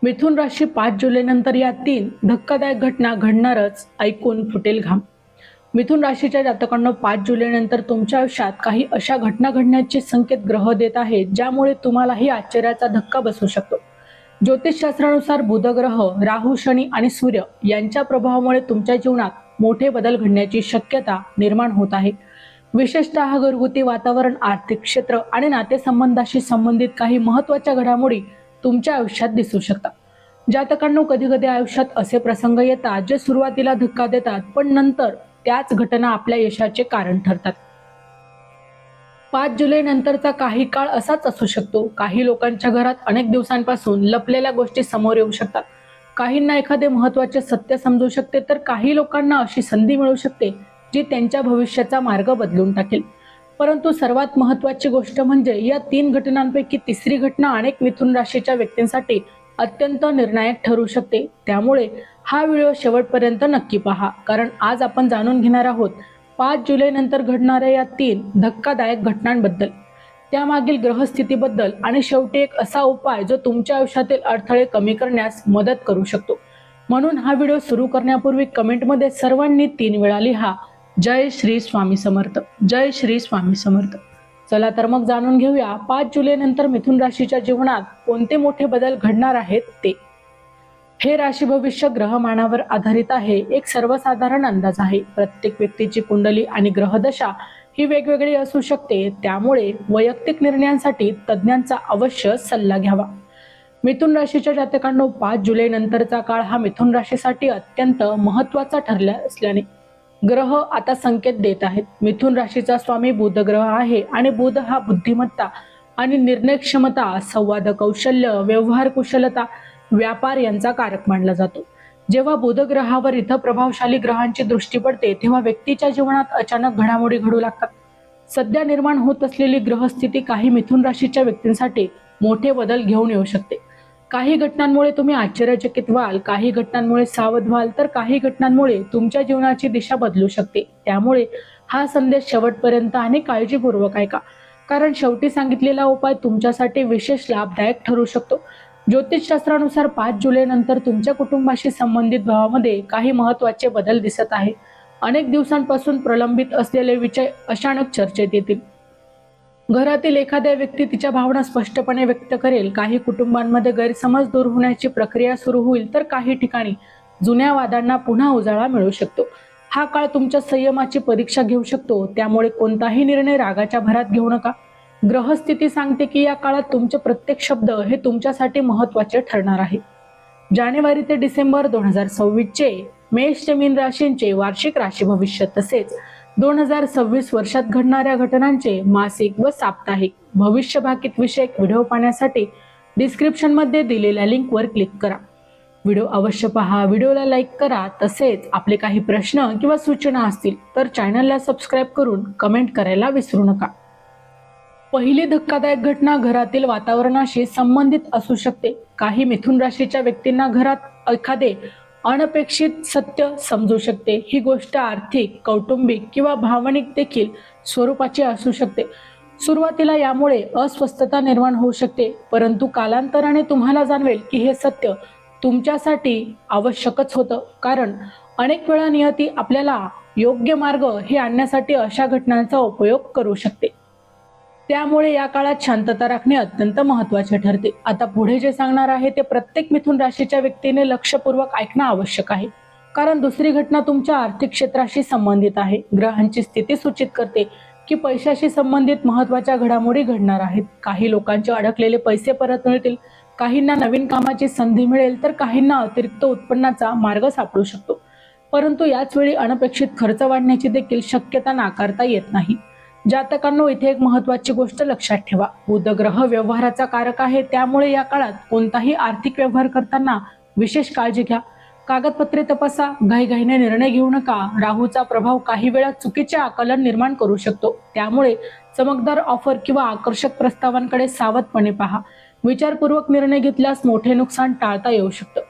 मिथुन राशी 5 जुलै नंतर या 3 धक्कादायक घटना घडणारच, ऐकून फुटेल घाम. मिथुन राशीच्या जातकांनो 5 जुलै नंतर तुमच्या आयुष्यात काही अशा घटना घडण्याचे संकेत ग्रह देत आहेत ज्यामुळे तुम्हालाही आश्चर्याचा धक्का बसू शकतो. ज्योतिषशास्त्रानुसार बुध ग्रह, राहू, शनी आणि सूर्य यांच्या प्रभावामुळे तुमच्या जीवनात मोठे बदल घडण्याची शक्यता निर्माण होत आहे. विशेषतः घरगुती वातावरण, आर्थिक क्षेत्र आणि नातेसंबंधाशी संबंधित काही महत्त्वाच्या घडामोडी तुमच्या आयुष्यात दिसू शकतात. जातकांनो, कधी कधी आयुष्यात असे प्रसंग येतात जे सुरुवातीला धक्का देतात, पण नंतर त्याच घटना आपल्या यशाचे कारण ठरतात. 5 जुलै नंतरचा काही काळ असाच असू शकतो. काही लोकांच्या घरात अनेक दिवसांपासून लपलेल्या गोष्टी समोर येऊ शकतात. काहींना एखादे महत्त्वाचे सत्य समजू शकते, तर काही लोकांना अशी संधी मिळू शकते जी त्यांच्या भविष्याचा मार्ग बदलून टाकेल. परंतु सर्वात महत्त्वाची गोष्ट म्हणजे या 3 घटनांपैकी तिसरी घटना अनेक मिथुन राशीच्या व्यक्तींसाठी अत्यंत निर्णायक ठरू शकते. त्यामुळे हा व्हिडिओ शेवटपर्यंत नक्की पहा, कारण आज आपण जाणून घेणार आहोत 5 जुलै नंतर घडणाऱ्या या 3 धक्कादायक घटनांबद्दल, त्यामागील ग्रहस्थितीबद्दल आणि शेवटी एक असा उपाय जो तुमच्या आयुष्यातील अडथळे कमी करण्यास मदत करू शकतो. म्हणून हा व्हिडिओ सुरू करण्यापूर्वी कमेंटमध्ये सर्वांनी 3 वेळा लिहा, जय श्री स्वामी समर्थ, जय श्री स्वामी समर्थ. चला तर मग जाणून घेऊया 5 जुलै नंतर मिथुन राशीच्या जीवनात कोणते मोठे बदल घडणार आहेत ते. हे राशी भविष्य ग्रहमानावर आधारित आहे. एक सर्वसाधारण अंदाज आहे. प्रत्येक व्यक्तीची कुंडली आणि ग्रहदशा ही वेगवेगळी असू शकते. त्यामुळे वैयक्तिक निर्णयांसाठी तज्ज्ञांचा अवश्य सल्ला घ्यावा. मिथुन राशीच्या जातकांनो, 5 जुलै नंतरचा काळ हा मिथुन राशीसाठी अत्यंत महत्त्वाचा ठरला असल्याने ग्रह आता संकेत देत आहेत. मिथुन राशीचा स्वामी बुध ग्रह आहे आणि बुध हा बुद्धिमत्ता आणि निर्णय क्षमता, संवाद कौशल्य, व्यवहार कुशलता, व्यापार यांचा कारक मानला जातो. जेव्हा बुध ग्रहावर इथं प्रभावशाली ग्रहांची दृष्टी पडते तेव्हा व्यक्तीच्या जीवनात अचानक घडामोडी घडू लागतात. सध्या निर्माण होत असलेली ग्रहस्थिती काही मिथुन राशीच्या व्यक्तींसाठी मोठे बदल घेऊन येऊ शकते. काही घटनांमुळे तुम्ही आश्चर्यचकित व्हाल, काही घटनांमुळे सावध व्हाल, तर काही घटनांमुळे तुमच्या जीवनाची दिशा बदलू शकते. त्यामुळे हा संदेश शेवटपर्यंत आणि काळजीपूर्वक ऐका, कारण शेवटी सांगितलेला उपाय तुमच्यासाठी विशेष लाभदायक ठरू शकतो. ज्योतिषशास्त्रानुसार 5 जुलै नंतर तुमच्या कुटुंबाशी संबंधित भावामध्ये काही महत्त्वाचे बदल दिसत आहे. अनेक दिवसांपासून प्रलंबित असलेले विषय अचानक चर्चेत येतील. घरातील एखाद्या व्यक्ती तिच्या भावना स्पष्टपणे व्यक्त करेल. काही कुटुंबांमध्ये गैरसमज दूर होण्याची प्रक्रिया सुरू होईल, तर काही ठिकाणी जुन्या वादांना पुन्हा उजाळा मिळू शकतो. हा काळ तुमच्या संयमाची परीक्षा घेऊ शकतो. त्यामुळे कोणताही निर्णय रागाच्या भरात घेऊ नका. ग्रहस्थिती सांगते की या काळात तुमचे प्रत्येक शब्द हे तुमच्यासाठी महत्त्वाचे ठरणार आहे. जानेवारी ते डिसेंबर 2026 चे मेष ते मीन राशींचे वार्षिक राशी भविष्य, तसेच 2026 वर्षात घडणाऱ्या घटनांचे मासिक व साप्ताहिक भविष्य भाकीत विषयक व्हिडिओ पाहण्यासाठी डिस्क्रिप्शन मध्ये दिलेल्या लिंकवर क्लिक करा. व्हिडिओ अवश्य पहा, व्हिडिओला लाईक करा. तसेच आपले काही प्रश्न किंवा सूचना असतील तर चॅनलला सबस्क्राईब करून कमेंट करायला विसरू नका. पहिली धक्कादायक घटना घरातील वातावरणाशी संबंधित असू शकते. काही मिथुन राशीच्या व्यक्तींना घरात एखादे अनपेक्षित सत्य समजू शकते. ही गोष्ट आर्थिक, कौटुंबिक किंवा भावनिक देखील स्वरूपाची असू शकते. सुरुवातीला यामुळे अस्वस्थता निर्माण होऊ शकते, परंतु कालांतराने तुम्हाला जाणवेल की हे सत्य तुमच्यासाठी आवश्यकच होतं, कारण अनेक वेळा नियती आपल्याला योग्य मार्ग हे आणण्यासाठी अशा घटनांचा उपयोग करू शकते. त्यामुळे या काळात शांतता राखणे अत्यंत महत्त्वाचे ठरते. आता पुढे जे सांगणार आहे ते प्रत्येक मिथुन राशीच्या व्यक्तीने लक्षपूर्वक ऐकणं आवश्यक आहे, कारण दुसरी घटना तुमच्या आर्थिक क्षेत्राशी संबंधित आहे. ग्रहांची स्थिती सूचित करते की पैशाशी संबंधित महत्त्वाच्या घडामोडी घडणार आहेत. काही लोकांचे अडकलेले पैसे परत मिळतील, काहींना नवीन कामाची संधी मिळेल, तर काहींना अतिरिक्त उत्पन्नाचा मार्ग सापडू शकतो. परंतु याच वेळी अनपेक्षित खर्च वाढण्याची देखील शक्यता नाकारता येत नाही. जातकांनो, इथे एक महत्त्वाची गोष्ट लक्षात ठेवा. बुध ग्रह व्यवहाराचा कारक आहे. त्यामुळे या काळात कोणताही आर्थिक व्यवहार करताना विशेष काळजी घ्या. कागदपत्रे तपासा, घाईघाईने निर्णय घेऊ नका. राहूचा प्रभाव काही वेळा चुकीचे आकलन निर्माण करू शकतो. त्यामुळे चमकदार ऑफर किंवा आकर्षक प्रस्तावांकडे सावधपणे पहा. विचारपूर्वक निर्णय घेतल्यास मोठे नुकसान टाळता येऊ शकतं.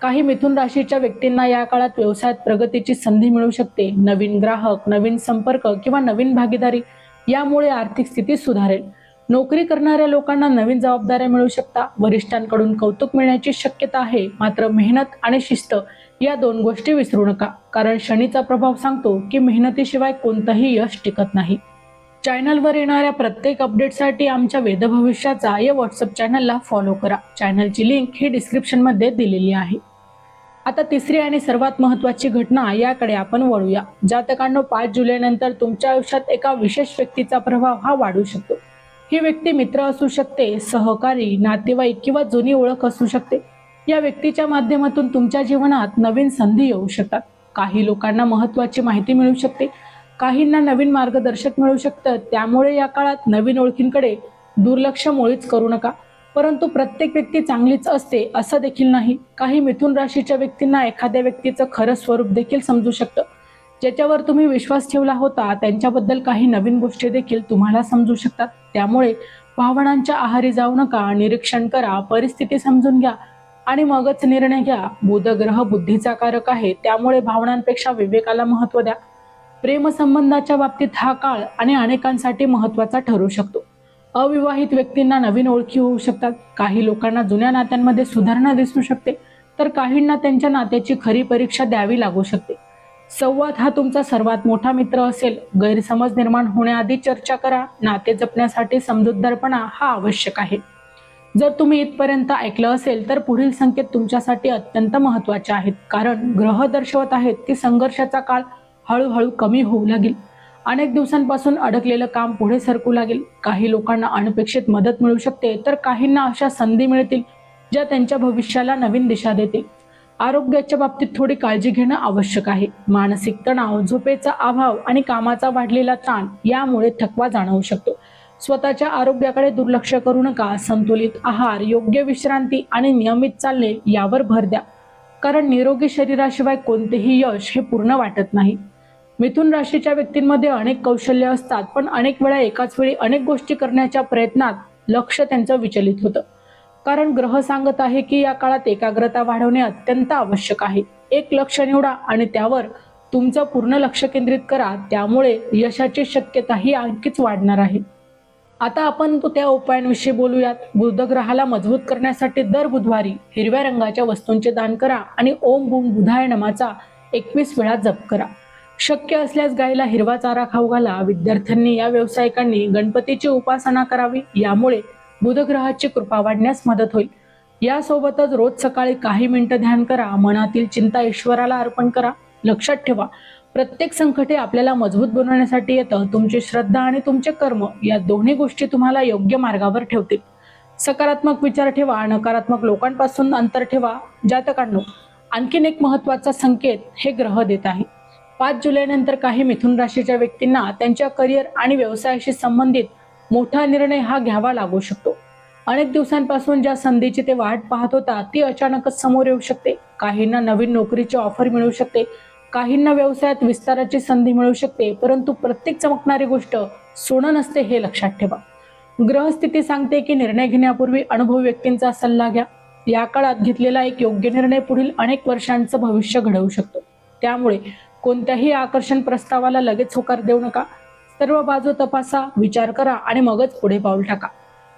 काही मिथुन राशीच्या व्यक्तींना या काळात व्यवसायात प्रगतीची संधी मिळू शकते. नवीन ग्राहक, नवीन संपर्क किंवा नवीन भागीदारी यामुळे आर्थिक स्थिती सुधारेल. नोकरी करणाऱ्या लोकांना नवीन जबाबदाऱ्या मिळू शकतात, वरिष्ठांकडून कौतुक मिळण्याची शक्यता आहे. मात्र मेहनत आणि शिस्त या दोन गोष्टी विसरू नका, कारण शनीचा प्रभाव सांगतो की मेहनतीशिवाय कोणतंही यश टिकत नाही. चॅनलवर येणाऱ्या प्रत्येक अपडेटसाठी आमच्या वेदभविष्याचा या व्हॉट्सअप चॅनलला फॉलो करा. चॅनलची लिंक ही डिस्क्रिप्शनमध्ये दिलेली आहे. आता तिसरी आणि सर्वात महत्त्वाची घटना याकडे आपण वळूया. जातकांनो, 5 जुलै नंतर तुमच्या आयुष्यात एका विशेष व्यक्तीचा प्रभाव हा वाढू शकतो. ही व्यक्ती मित्र असू शकते, सहकारी, नातेवाईक किंवा जुनी ओळख असू शकते. या व्यक्तीच्या माध्यमातून तुमच्या जीवनात नवीन संधी येऊ शकतात. काही लोकांना महत्त्वाची माहिती मिळू शकते, काहींना नवीन मार्गदर्शक मिळू शकतं. त्यामुळे या काळात नवीन ओळखींकडे दुर्लक्ष मुळीच करू नका. परंतु प्रत्येक व्यक्ती चांगलीच असते असं देखील नाही. काही मिथुन राशीच्या व्यक्तींना एखाद्या व्यक्तीचं खरं स्वरूप देखील समजू शकतं. ज्याच्यावर तुम्ही विश्वास ठेवला होता त्यांच्याबद्दल काही नवीन गोष्टी देखील तुम्हाला समजू शकतात. त्यामुळे भावनांच्या आहारी जाऊ नका. निरीक्षण करा, परिस्थिती समजून घ्या आणि मगच निर्णय घ्या. बुध ग्रह बुद्धीचा कारक आहे, त्यामुळे भावनांपेक्षा विवेकाला महत्त्व द्या. प्रेमसंबंधाच्या बाबतीत हा काळ आणि अनेकांसाठी महत्त्वाचा ठरू शकतो. अविवाहित व्यक्तींना नवीन ओळखी होऊ शकतात. काही लोकांना जुन्या नात्यांमध्ये सुधारणा दिसू शकते, तर काहींना त्यांच्या नात्याची खरी परीक्षा द्यावी लागू शकते. संवाद हा तुमचा सर्वात मोठा मित्र असेल. गैरसमज निर्माण होण्याआधी चर्चा करा. नाते जपण्यासाठी समजूतदारपणा हा आवश्यक आहे. जर तुम्ही इथपर्यंत ऐकलं असेल तर पुढील संकेत तुमच्यासाठी अत्यंत महत्त्वाचे आहेत, कारण ग्रह दर्शवत आहेत की संघर्षाचा काळ हळूहळू कमी होऊ लागेल. अनेक दिवसांपासून अडकलेलं काम पुढे सरकू लागेल. काही लोकांना अनपेक्षित मदत मिळू शकते, तर काहींना अशा संधी मिळतील ज्या त्यांच्या भविष्याला नवीन दिशा देतील. आरोग्याच्या बाबतीत थोडी काळजी घेणं आवश्यक आहे. मानसिक तणाव, झोपेचा अभाव आणि कामाचा वाढलेला ताण यामुळे थकवा जाणवू शकतो. स्वतःच्या आरोग्याकडे दुर्लक्ष करू नका. संतुलित आहार, योग्य विश्रांती आणि नियमित चालणे यावर भर द्या, कारण निरोगी शरीराशिवाय कोणतेही यश हे पूर्ण वाटत नाही. मिथुन राशीच्या व्यक्तींमध्ये अनेक कौशल्य असतात, पण अनेक वेळा एकाच वेळी अनेक गोष्टी करण्याच्या प्रयत्नात लक्ष त्यांचं विचलित होतं. कारण ग्रह सांगत आहे की या काळात एकाग्रता वाढवणे अत्यंत आवश्यक आहे. एक लक्ष्य निवडा आणि त्यावर तुमचं पूर्ण लक्ष केंद्रित करा. त्यामुळे यशाची शक्यताही आणखीच वाढणार आहे. आता आपण त्या उपायांविषयी बोलूयात. बुध ग्रहाला मजबूत करण्यासाठी दर बुधवारी हिरव्या रंगाच्या वस्तूंचे दान करा आणि ओम बूम बुधाय नमाचा 21 वेळा जप करा. शक्य असल्यास गायीला हिरवा चारा खाऊ घाला. विद्यार्थ्यांनी या व्यावसायिकांनी गणपतीची उपासना करावी. यामुळे बुधग्रहाची कृपा वाढण्यास मदत होईल. यासोबतच रोज सकाळी काही मिनिटं ध्यान करा. मनातील चिंता ईश्वराला अर्पण करा. लक्षात ठेवा, प्रत्येक संकटे आपल्याला मजबूत बनवण्यासाठी येतं. तुमची श्रद्धा आणि तुमचे कर्म या दोन्ही गोष्टी तुम्हाला योग्य मार्गावर ठेवतील. सकारात्मक विचार ठेवा. नकारात्मक लोकांपासून अंतर ठेवा. जातकांनो, आणखीन एक महत्त्वाचा संकेत हे ग्रह देत आहे. 5 जुलै नंतर काही मिथुन राशीच्या व्यक्तींना त्यांच्या करिअर आणि व्यवसायाशी संबंधित मोठा निर्णय हा घ्यावा लागू शकतो. अनेक दिवसांपासून ज्या संधीची ते वाट पाहत होता ती अचानकच समोर येऊ शकते. काहींना नवीन नोकरीची ऑफर मिळू शकते, काहींना व्यवसायात विस्ताराची संधी मिळू शकते. परंतु प्रत्येक चमकणारी गोष्ट सोनं नसते हे लक्षात ठेवा. ग्रहस्थिती सांगते की निर्णय घेण्यापूर्वी अनुभवी व्यक्तींचा सल्ला घ्या. या काळात घेतलेला एक योग्य निर्णय पुढील अनेक वर्षांचं भविष्य घडवू शकतो. त्यामुळे कोणत्याही आकर्षण प्रस्तावाला लगेच होकार देऊ नका. सर्व बाजू तपासा, विचार करा आणि मगच पुढे पाऊल टाका.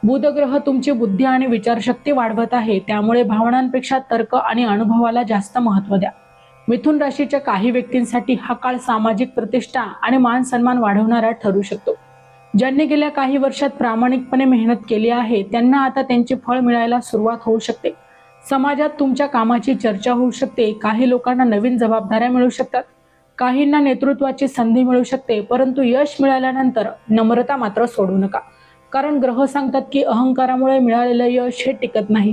बुध ग्रह तुमची बुद्धी आणि विचारशक्ती वाढवत आहे. त्यामुळे भावनांपेक्षा तर्क आणि अनुभवाला जास्त महत्त्व द्या. मिथुन राशीच्या काही व्यक्तींसाठी हा काळ सामाजिक प्रतिष्ठा आणि मान सन्मान वाढवणारा ठरू शकतो. ज्यांनी गेल्या काही वर्षात प्रामाणिकपणे मेहनत केली आहे त्यांना आता त्यांचे फळ मिळायला सुरुवात होऊ शकते. समाजात तुमच्या कामाची चर्चा होऊ शकते. काही लोकांना नवीन जबाबदाऱ्या मिळू शकतात. काहींना नेतृत्वाची संधी मिळू शकते. परंतु यश मिळाल्यानंतर नम्रता मात्र सोडू नका, कारण ग्रह सांगतात की अहंकारामुळे मिळालेलं यश हे टिकत नाही.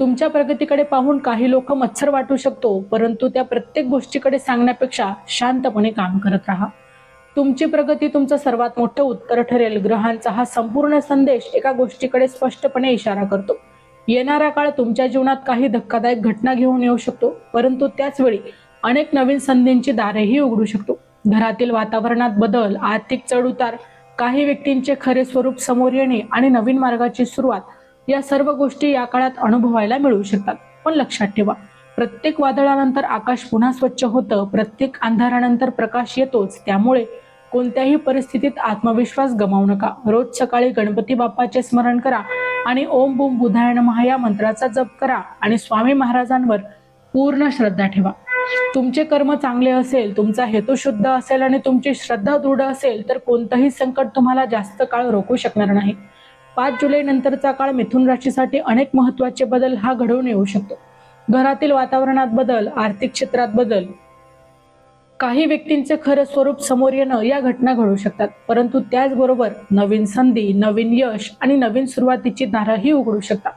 तुमच्या प्रगतीकडे पाहून काही लोक मत्सर वाटू शकतो, परंतु त्या प्रत्येक गोष्टीकडे सांगण्यापेक्षा शांतपणे काम करत राहा. तुमची प्रगती तुमचं सर्वात मोठं उत्तर ठरेल. ग्रहांचा हा संपूर्ण संदेश एका गोष्टीकडे स्पष्टपणे इशारा करतो. येणारा काळ तुमच्या जीवनात काही धक्कादायक घटना घेऊन येऊ शकतो, परंतु त्याच वेळी अनेक नवीन संधींची दारेही उघडू शकतो. घरातील वातावरणात बदल, आर्थिक चढउतार, काही व्यक्तींचे खरे स्वरूप समोर येणे आणि नवीन मार्गाची सुरुवात या सर्व गोष्टी या काळात अनुभवायला मिळू शकतात. पण लक्षात ठेवा, प्रत्येक वादळानंतर आकाश पुन्हा स्वच्छ होतं. प्रत्येक अंधारानंतर प्रकाश येतोच. त्यामुळे कोणत्याही परिस्थितीत आत्मविश्वास गमावू नका. रोज सकाळी गणपती बाप्पाचे स्मरण करा आणि ओम बूम बुधाय नमः या मंत्राचा जप करा आणि स्वामी महाराजांवर पूर्ण श्रद्धा ठेवा. तुमचे कर्म चांगले असेल, तुमचा हेतू शुद्ध असेल आणि तुमची श्रद्धा दृढ असेल तर कोणतंही संकट तुम्हाला जास्त काळ रोखू शकणार नाही. 5 जुलै नंतरचा काळ मिथुन राशीसाठी अनेक महत्त्वाचे बदल हा घडवून येऊ शकतो. घरातील वातावरणात बदल, आर्थिक क्षेत्रात बदल, काही व्यक्तींचे खरं स्वरूप समोर येणं या घटना घडू शकतात. परंतु त्याचबरोबर नवीन संधी, नवीन यश आणि नवीन सुरुवातीची दारंही उघडू शकतात.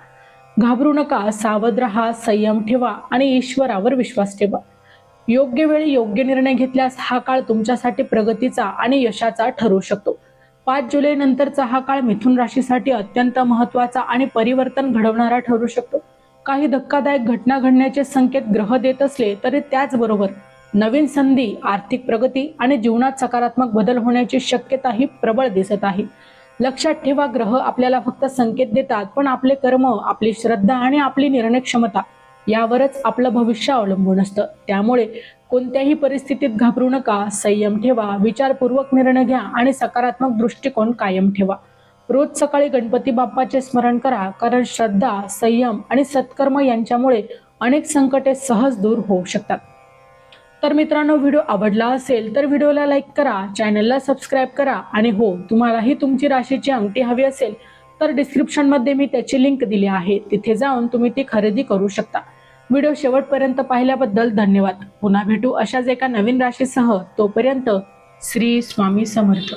घाबरू नका, सावध राहा, संयम ठेवा आणि ईश्वरावर विश्वास ठेवा. योग्य वेळी योग्य निर्णय घेतल्यास हा काळ तुमच्यासाठी प्रगतीचा आणि यशाचा ठरू शकतो. 5 जुलै नंतरचा हा काळ मिथुन राशीसाठी अत्यंत महत्त्वाचा आणि परिवर्तन घडवणारा ठरू शकतो. काही धक्कादायक घटना घडण्याचे संकेत ग्रह देत असले तरी त्याचबरोबर नवीन संधी, आर्थिक प्रगती आणि जीवनात सकारात्मक बदल होण्याची शक्यताही प्रबळ दिसत आहे. लक्षात ठेवा, ग्रह आपल्याला फक्त संकेत देतात, पण आपले कर्म, आपली श्रद्धा आणि आपली निर्णय क्षमता यावरच आपलं भविष्य अवलंबून असतं. त्यामुळे कोणत्याही परिस्थितीत घाबरू नका, संयम ठेवा, विचारपूर्वक निर्णय घ्या आणि सकारात्मक दृष्टिकोन कायम ठेवा. रोज सकाळी गणपती बाप्पाचे स्मरण करा, कारण श्रद्धा, संयम आणि सत्कर्म यांच्यामुळे अनेक संकटे सहज दूर होऊ शकतात. तर मित्रांनो, व्हिडिओ आवडला असेल तर व्हिडिओला लाईक करा, चॅनलला सबस्क्राईब करा आणि हो, तुम्हालाही तुमची राशीची अंगठी हवी असेल तर डिस्क्रिप्शनमध्ये मी त्याची लिंक दिली आहे, तिथे जाऊन तुम्ही ती खरेदी करू शकता. व्हिडिओ शेवटपर्यंत पाहिल्याबद्दल धन्यवाद. पुन्हा भेटू अशाच एका नवीन राशीसह. तोपर्यंत श्री स्वामी समर्थ.